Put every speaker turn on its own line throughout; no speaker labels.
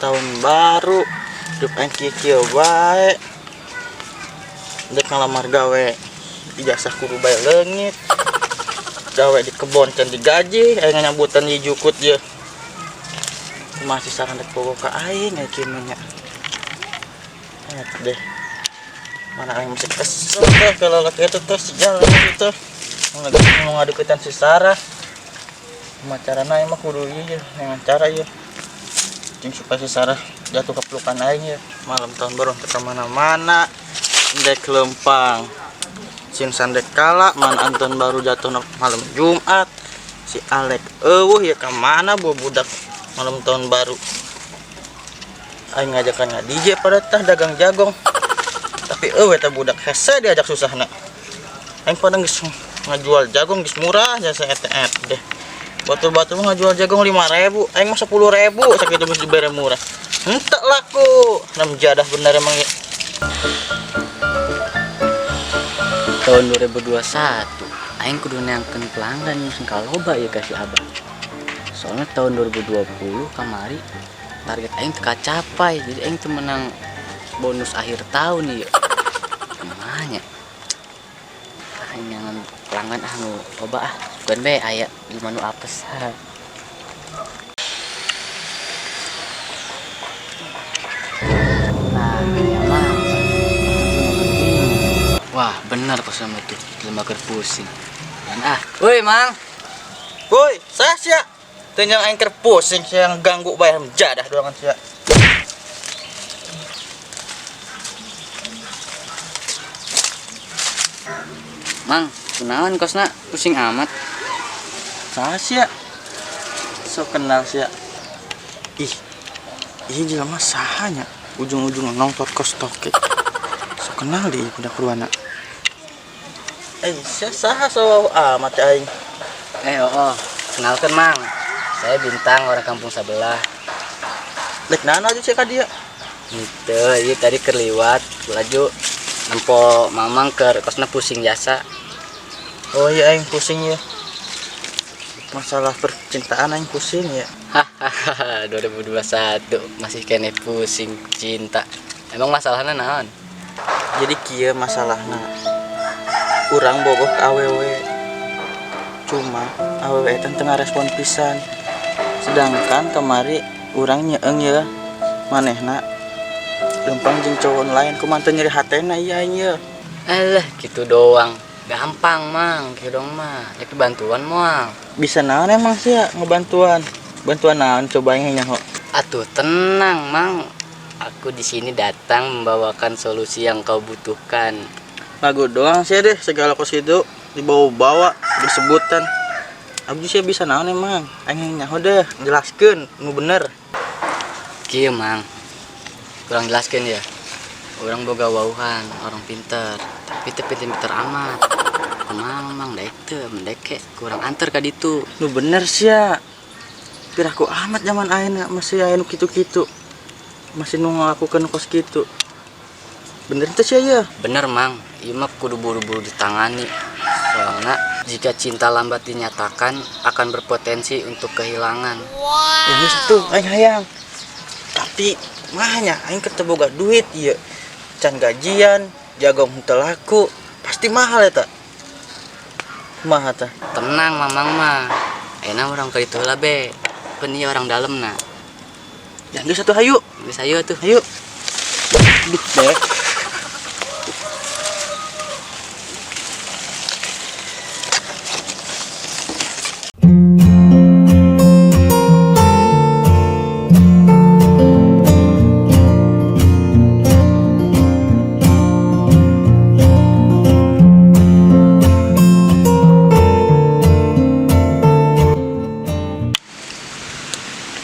tahun baru hidup aing kieu bae. Dek ngalamar gawe ijazah kudu bae leungit. Gawe di kebon can digaji, aing nyambutan di jukut ye. Masih sareng dek bogo ka aing kieu nya. Deh. Mana aing masih kesel teh kalau laki itu teh sejalan gitu. Mau ngadeketan si Sarah. Macarana aing mah kudu ieu dengan cara ieu. Jeung supaya si Sarah jatuh ke pelukan aing ya. Malam tahun baru ke mana-mana. Dek lempang. Sin sandek kala man Anton baru jatuh malam Jumat. Si Alek eueuh ya ka mana bawa budak malam tahun baru. Aing ngajakan DJ pada tah dagang jagong. Tapi eta budak hese diajak susahna. Aing pada geus ngajual jagong geus murah jasa eta deh. Batu-batu mah ngajual jagong 5.000, aing mah 10.000 sakitu geus dibere murah. Henteu laku, nam jadah bener emang ya.
Tahun 2021 aing kudu neangkeun pelanggan sing kaloba ya ka si Abah. Soalnya tahun 2020 kamari target aing teu kacapai, jadi aing teu menang bonus akhir tahun ya. Kumanya aing nyangan pelanggan anu loba bukan be aya di manu apes. Nah ya mah wah bener kok sama tuh lembaga pusing dan woi mang
Woi saya sia teu nyang aing keur pusing sia ganggu bayar jadah doangan sia.
Mang, kunaon kosna pusing amat.
Saha sia? So kenal sia. Ih. Ieu jelema sahanya? Ujung-ujung nongtot kos toke. So kenal di budak ruana. Sia saha so amat aing.
Kenalkan Mang. Saya Bintang, orang kampung sebelah.
Lek nana aja sia ka dia.
Gitu, ieu tadi keur liwat, laju nempo Mamang keur kosna pusing jasa.
Oh iya aing pusing ya. Masalah percintaan aing pusing ya.
Hahaha 2021 masih kene pusing cinta. Emang masalahnya naon?
Jadi kieu masalahna. Urang bogoh ka awewe. Cuma awewe eta teu ngarespon pisan. Sedangkan kemari urang nyeeng ya. Manehna lempang jeung cowok lain kumaha teu nyeri hatena ieu aing ye.
Alah gitu doang. Gampang Mang, kieu dong mah. Yak bantuan moal.
Bisa naon emang sih ya ngebantuan? Bantuan naon coba aing nyaho.
Atuh tenang Mang. Aku di sini datang membawakan solusi yang kau butuhkan.
Lagu doang sih deh segala kos itu dibawa-bawa disebutan. Abdi sih bisa naon emang? Aing nyaho deh jelaskeun nu bener.
Kieu Mang. Kurang jelaskeun ya. Orang boga wauhan, orang pinter, tapi teu pinter-pinter amat. Kumaha Mang daek teu, mendeke kurang anter ka ditu.
Nu bener sih ya. Piraku amat zaman ayeuna masih aya nu kitu-kitu. Masih nu ngalakukeun kos kitu. Bener teh sih ya?
Bener Mang, ieu mah kudu buru-buru ditangani. Soalnya jika cinta lambat dinyatakan akan berpotensi untuk kehilangan.
Ya geus tuh aing hayang. Tapi mahnya aing keur teu boga duit ieu. Can gajian, jagong teu laku, pasti mahal eta. Kumaha tah?
Tenang Mamang mah. Enak orang ke ditu heula be. Pun ieu orang dalemna.
Ya geus atuh hayu.
Geus ayo tuh.
Hayu. Duh, Dek.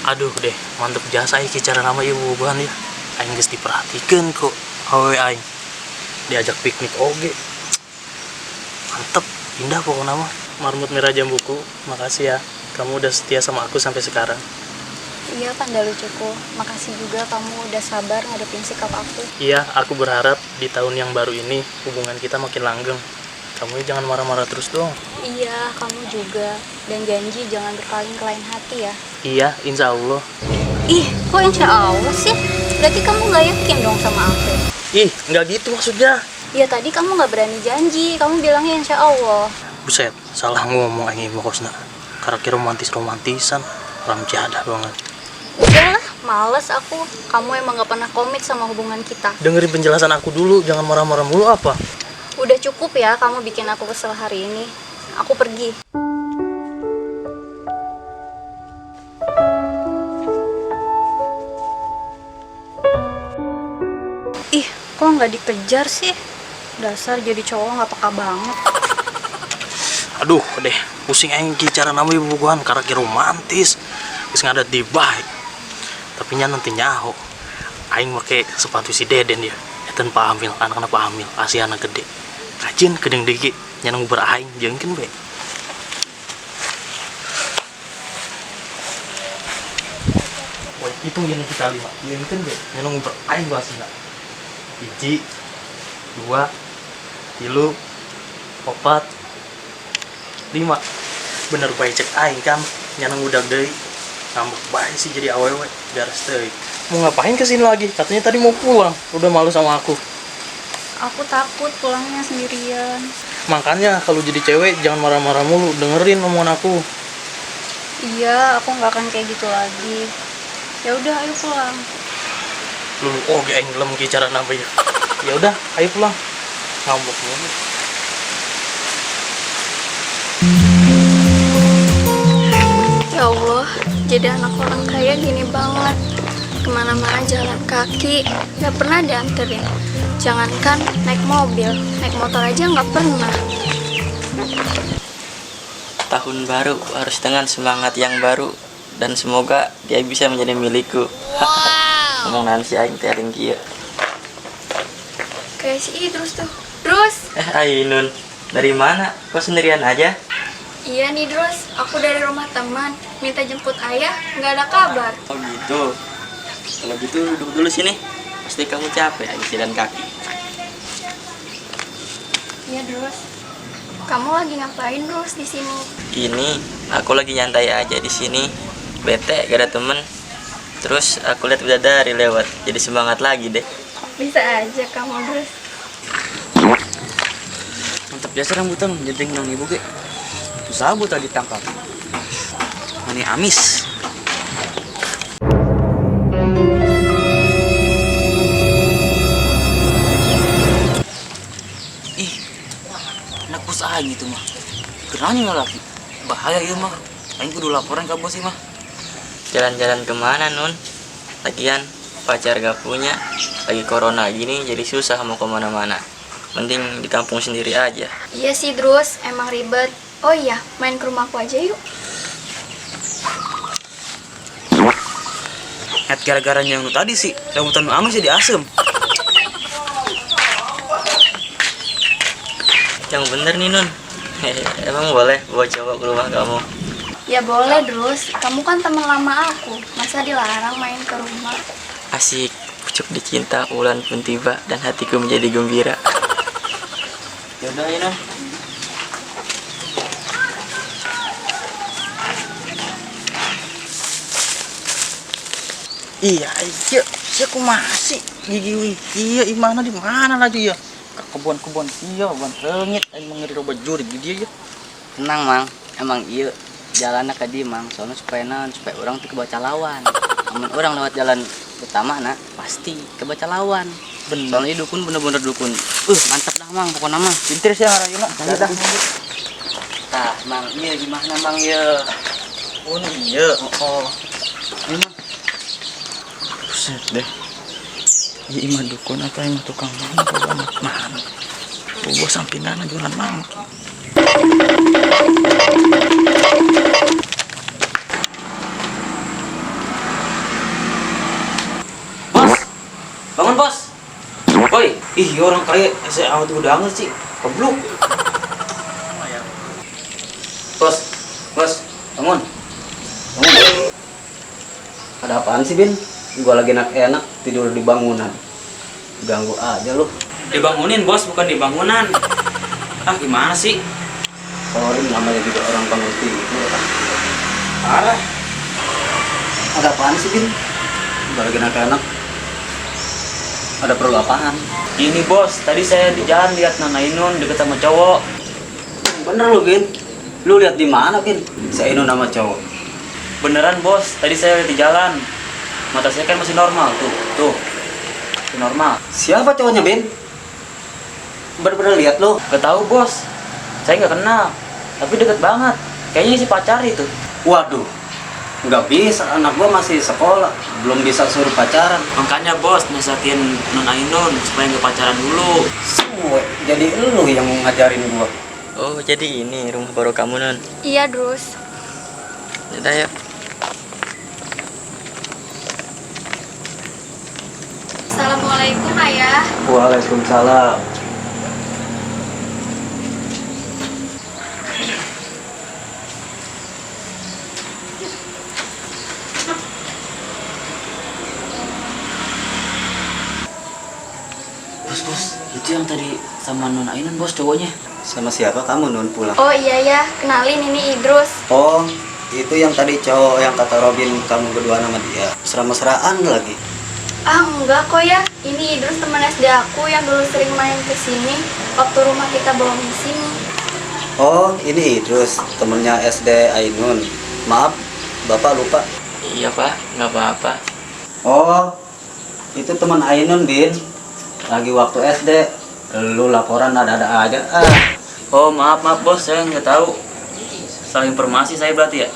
Aduh deh, mantep jasa iki cara nama ibu buhan ya. Aing geus diperhatikeun kok awewe aing. Diajak piknik oge. Mantep, indah pokoknya mah. Marmut Merah Jambuku, makasih ya. Kamu udah setia sama aku sampai sekarang.
Iya Panda Lucuku, makasih juga kamu udah sabar ngadepin sikap aku.
Iya, aku berharap di tahun yang baru ini hubungan kita makin langgeng. Kamu jangan marah-marah terus dong.
Iya, kamu juga. Dan janji jangan berpaling ke lain hati ya.
Iya, insya Allah.
Ih, kok insya Allah sih? Berarti kamu nggak yakin dong sama aku?
Ih, nggak gitu maksudnya.
Ya tadi kamu nggak berani janji, kamu bilangnya insya Allah.
Buset, salah ngomong aing bosna. Karakter romantisan, orang jadah banget.
Udahlah, males aku. Kamu emang nggak pernah komit sama hubungan kita.
Dengerin penjelasan aku dulu, jangan marah-marah mulu apa.
Udah cukup ya kamu bikin aku kesel hari ini. Aku pergi. Ih, kok nggak dikejar sih? Dasar jadi cowok nggak peka banget.
Aduh, deh, pusing aing cara namanya bubuhan karakter romantis. Geus ngadat di bae. Tapi nya nanti nyaho. Aing make sepatu si Deden ya. Eten pahamil, anak-anak pahamil, anak gede. Kajin kedeng degi nyanang beraing jeung be. Woi, hitung yang kita lima. Jeung be, nyanang beraing basina. 1 2 3 4 5. Bener bae cek aing kan nyanang udah deui. Ngambek bae sih jadi awewe garis deui. Mau ngapain kesini lagi? Katanya tadi mau pulang. Udah malu sama aku.
Aku takut pulangnya sendirian.
Makanya kalau jadi cewek jangan marah-marah mulu. Dengerin omongan aku.
Iya, aku nggak akan kayak gitu lagi. Ya udah, ayo pulang.
Lu aing gelem ki cara nambah ya. Ya udah, ayo pulang. Ngambek mulu.
Ya Allah, jadi anak orang kaya gini banget. Kemana-mana jalan kaki, nggak pernah dianterin. Jangankan naik mobil, naik motor aja nggak pernah.
Tahun baru harus dengan semangat yang baru dan semoga dia bisa menjadi milikku. Ngomong nanti aing teh aing kieu.
Kayak si Idrus tuh. Drus?
Ainun, dari mana? Kok sendirian aja?
Iya nih Drus, aku dari rumah teman. Minta jemput ayah, nggak ada kabar.
Oh gitu. Kalau gitu duduk dulu sini. Pasti kamu capek habis jalan kaki.
Iya Drus. Kamu lagi ngapain Drus di sini?
Ini aku lagi nyantai aja di sini. Bete gak ada temen. Terus aku lihat bidadari lewat. Jadi semangat lagi deh.
Bisa aja kamu Drus.
Mantap biasa rambutan jenting nang ibu ge. Sabu tadi tangkap. Mani amis. Ih, anak bos aing itu mah. Kenanya lagi. Bahaya ieu mah. Aing kudu laporan ke bos mah. Jalan-jalan kemana Nun? Lagian pacar gak punya. Lagi corona gini jadi susah mau kemana-mana. Mending di kampung sendiri aja.
Iya sih Drus, emang ribet. Oh iya, main ke rumahku aja yuk.
Lihat gara-gara yang lu tadi sih, rambutan lu amis jadi asem. Yang bener nih Nun. Emang boleh bawa cowok ke rumah kamu?
Ya boleh Drus, kamu kan teman lama aku. Masa dilarang main ke rumah?
Asik, pucuk dicinta, ulan pun tiba dan hatiku menjadi gembira. Yaudah ya Nun.
Iya, aku masih gigi iya imana di mana lagi ya? Ke kebun-kebun iya, ban reungit aing mengeri roba juri di dia ya.
Tenang Mang, emang iya jalannya ke dia Mang, soalnya supaya orang tuh kebaca lawan. Amun orang lewat jalan utama nah pasti kebaca lawan.
Bener.
Soalnya dukun bener-bener dukun. Mantap dah Mang, pokoknya mah.
Pinter sih harayuna. Dah.
Tah, Mang, iya gimana Mang ya?
Oh iya. Oh. Ini mah. Buset deh. Iya imah dukun atau imah tukang mangkok banget mana? Bobo sampingan jualan mangkok.
Bos, bangun bos. Woi, ih orang kaya saya awet udah anget sih, kebluk. Bos, bangun.
Ada apaan sih Bin? Gua lagi enak-enak tidur di bangunan. Ganggu aja lu.
Dibangunin bos, bukan di bangunan. Ah gimana sih?
Sorry namanya juga orang bangun tidur.
Parah.
Ada apaan sih Bin? Gua lagi enak-enak. Ada perlu apaan?
Ini bos, tadi saya di jalan lihat Nona Ainun deket sama cowok.
Bener lu, Bin? Lu lihat di mana, Bin? Si Ainun nama cowok.
Beneran bos, tadi saya di jalan. Mata saya kan masih normal tuh, masih normal.
Siapa cowoknya, Bin? Bener-bener lihat lu?
Gak tahu bos, saya nggak kenal, tapi deket banget. Kayaknya si pacar itu.
Waduh, nggak bisa, anak gua masih sekolah, belum bisa suruh pacaran.
Makanya bos nasihatin Nona Ainun supaya nggak pacaran dulu.
Jadi lu yang ngajarin gua.
Oh, jadi ini rumah baru kamu, Nun.
Iya, Drus.
Yaudah, yuk.
Assalamualaikum, Ayah.
Waalaikumsalam.
Bos, itu yang tadi sama Nona Ainun bos cowoknya.
Sama siapa kamu, Nun, pulang?
Oh iya ya, kenalin ini Idrus.
Oh, itu yang tadi cowok yang kata Robin kamu berdua nama dia. Mesra-mesraan lagi.
Ah enggak kok ya, ini Idrus teman SD aku yang dulu sering main ke sini waktu rumah kita belum di sini.
Oh, ini Idrus, temennya SD Ainun. Maaf, Bapak lupa.
Iya, Pak. Nggak apa-apa.
Oh, itu teman Ainun, Bin. Lagi waktu SD, lu laporan ada-ada aja.
Oh maaf bos, saya nggak tahu. Salah informasi saya berarti ya.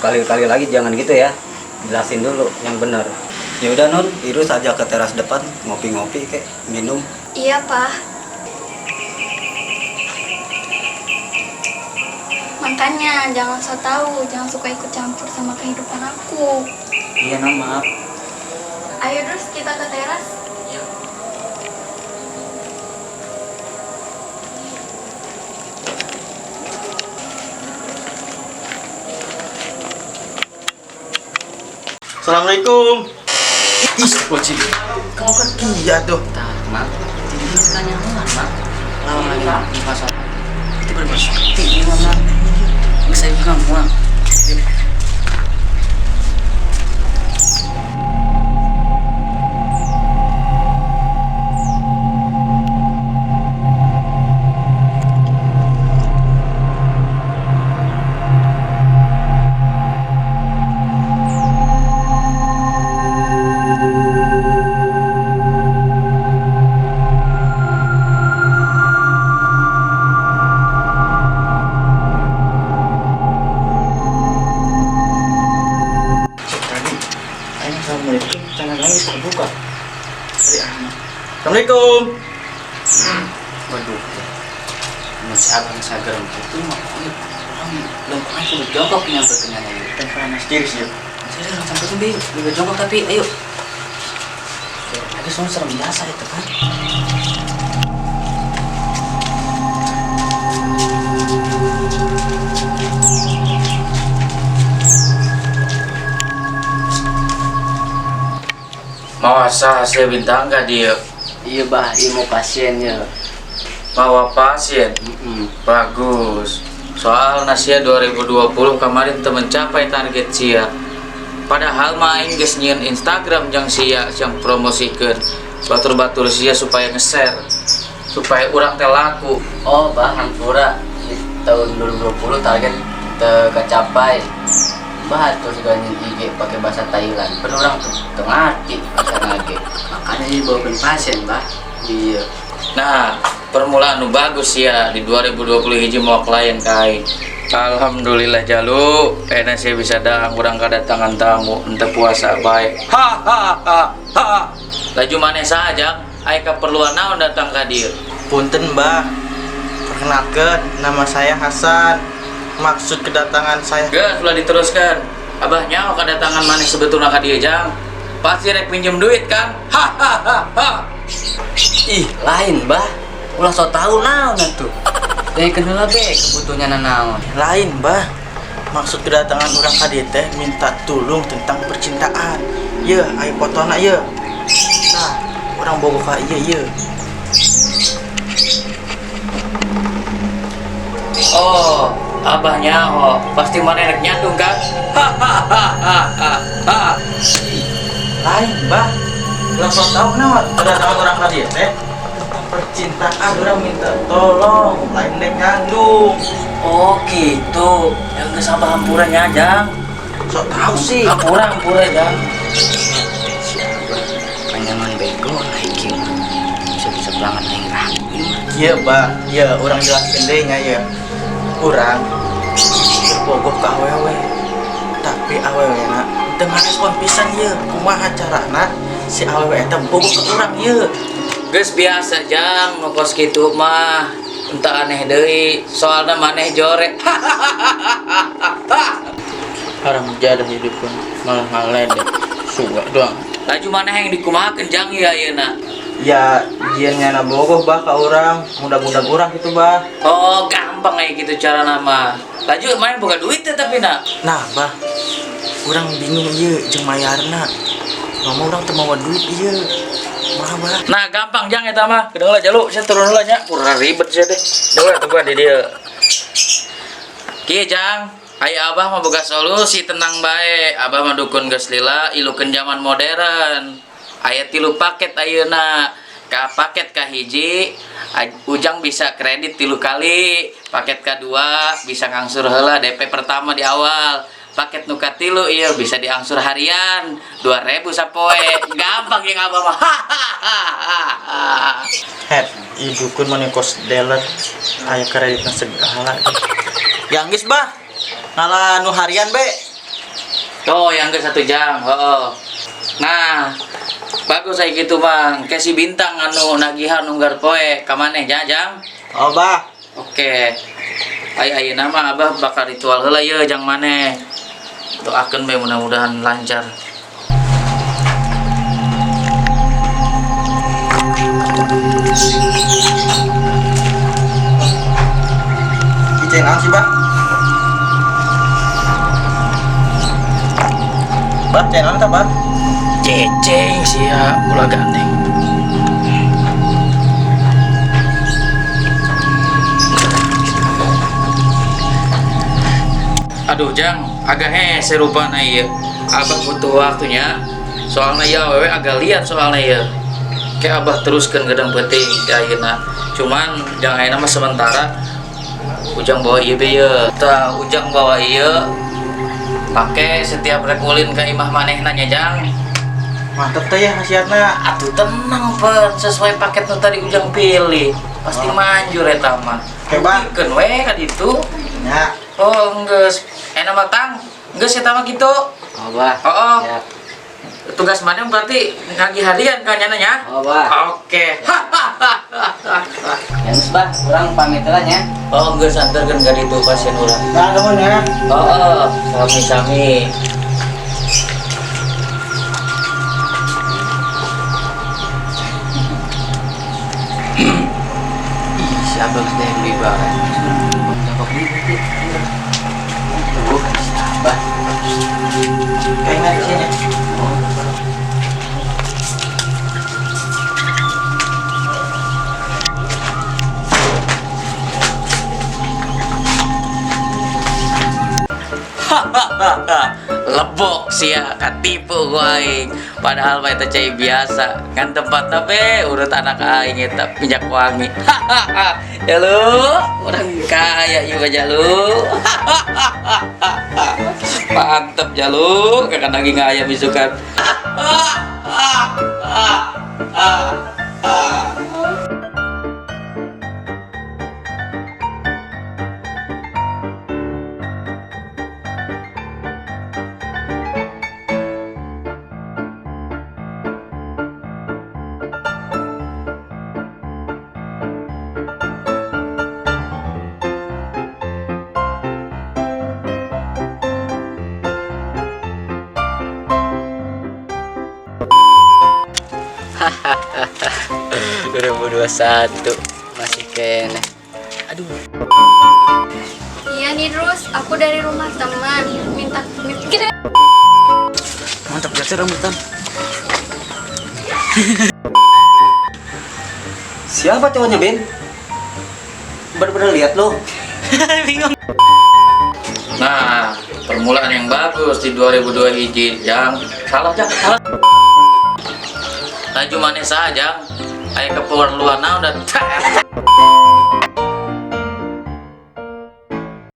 Kali-kali lagi jangan gitu ya. Jelasin dulu yang benar. Ya udah, Nun, Idrus ajak ke teras depan ngopi-ngopi kek, minum.
Iya, Pak. Makanya jangan so tahu, jangan suka ikut campur sama kehidupan aku.
Iya non maaf.
Ayo Drus, kita ke teras.
Assalamualaikum. Ih, bocil.
Kamu kan
Iya tuh.
mak. Jadi dia tanya mak. Lawan lagi di pasar. Itu berbakti ini mak. Bisa juga mak.
Assalamualaikum. Jangan nangis, terbuka. Dari anak. Assalamualaikum.
Waduh. Masih abang sagar itu mah. Orang lempar aku udah jongkok nyampe ke nyanyi.
Kan panas diri sih.
Saya udah sampai tuh bi, udah jongkok tapi ayo. Ada soal serem biasa itu kan.
Masa hasil bintang gak dia?
Iya bah, ilmu pasiennya.
Bawa pasien? Bagus. Soal Nasia 2020 kemarin mencapai target sia. Padahal main geus nyieun Instagram yang sia yang promosikan batur-batur sia supaya nge-share, supaya orang teh laku.
Oh bah, hampura di tahun 2020 target tercapai. Bah, terus juga IG pakai bahasa Thailand. Kan orang ngerti bahasa nage. Makanya dibawakan pasien bah. Iya.
Nah, permulaan nu bagus ya di 2020 hiji mau klien kai. Alhamdulillah jalu, enak saya bisa datang kurang kedatangan tamu untuk puasa baik. Laju mana saja, ayah keperluan naon datang ka dieu.
Punten, Mbah. Perkenalkan, nama saya Hasan. Maksud kedatangan saya
Gas sudah diteruskan. Abah nyawa kedatangan mana sebetulnya ka dieu jang? Pasti rek pinjem duit kan?
Ih, lain bah. Ulah so tahu naon atuh. Dari kedua be kebutuhannya naon.
lain, Mbah. Maksud kedatangan orang kadi teh minta tolong tentang percintaan. Ye, ayo fotona ye. Nah, orang bogo ka ieu ye.
Oh, abah nyawa. Pasti mana rek nyandung kan?
Lain, Bah. Langsung tahu nama kedatangan orang tadi teh. Tentang percintaan orang minta tolong, lain nek ngandung.
Oh gitu. Yang geus sabah hampurannya Jang.
Sok tahu sih.
Hampura Jang.
Panjangan bego lagi bisa pelangan aing ragu.
Iya, Bah. Iya, orang jelaskeun deui nya ya. Urang bogoh ka awewe. Tapi awewe na teu ngarespon pisan ieu. Kumaha carana si awewe eta bogoh ka urang ieu?
Geus biasa Jang ngokos kitu mah. Entah aneh deui, soalna maneh jore.
Orang jadah hidupkeun malah ngaledek. Suga doang.
Laju maneh yang dikumahakeun Jang ieu ayeuna.
Ya, dia nyana bogoh bah ka urang, mudah-mudah urang gitu bah.
Oh, gampang kayak gitu cara nama. Laju main buka duit teh tapi nak.
Nah, bah, urang bingung ieu jeung mayarna. Mama urang teu mawa duit ieu. Kumaha bah?
Nah, gampang Jang eta mah. Kedeung lah jalu, saya turun heula nya. Kurang ribet sia deh. Dewe tunggu di dieu. Kieu Jang, aya Abah mah boga solusi tenang bae. Abah mah dukun geus lila ilukeun zaman modern. Aya 3 paket ayeuna. Ka paket kahiji Ujang bisa kredit 3 kali. Paket kedua bisa ngangsur heula DP pertama di awal. Paket nu katilu ieu bisa diangsur harian 2.000 sapoe. Gampang yang Abah mah.
Het, ieu dukun mah kos delet. Aya kreditna segala. Yang geus bah. Ngalah nu harian be.
Oh, yang ke 1 jam. Oh. Nah, bagus saya gitu Bang. Kayak si Bintang anu nagihan nunggar poe ka maneh Jang.
Oh bah.
Oke. Ayeuna mah Abah bakal ritual heula ieu jang maneh. Doakeun bae mudah-mudahan lancar.
Icen sih bah. Bah, channel ta bah?
Ceceng sia ulah gandeng. Aduh Jang, agak hese rupana ieu. Abah butuh waktunya. Soalnya ya wewe agak lihat soalnya ya. Kayak Abah teruskan gedang penting di ayeuna. Cuman jangan ayeuna mah sementara Ujang bawa ieu be ye. Tah Ujang bawa ieu pakai setiap rek ulin ka imah manehna nya Jang.
Mantep teh ya khasiatna.
Atuh tenang Pen, sesuai paket nu tadi Ujang pilih. Pasti manjur eta mah.
Hebat.
Bukikeun we ka ditu.
Ya.
Oh, geus. Enak matang. Geus eta mah kitu.
Oh, Bah.
Oh.
Siap.
Tugas mana berarti ngagi harian kan nyananya?
Oh, Bah.
Oke.
Yang Bah, kurang pamit lah nya.
Oh, geus anterkeun ka ditu pasien urang.
Nah, nuhun ya.
Oh, sami-sami.
Si Abang sedang beli barang. Dapat beli. Tuh, si Abah.
Kayaknya di sini.
Lebok sia katipu gua aing. Padahal mah eta cai biasa. Kan tempatna be urut anak aing eta minyak wangi. Ya lu, orang kaya juga Jalu. Mantep Jalu, kakak daging ayam isukan.
Hahaha. 2021 masih kene. Aduh.
Iya nih terus, aku dari rumah teman minta kita.
Mantap berarti rambutan.
Siapa cowoknya, Ben? Bener-bener lihat lo.
Bingung.
Nah, permulaan yang bagus di 2002 hiji, Jang. Salah, Jang. Salah. Laju mana saja. Ayah keperluan naon dan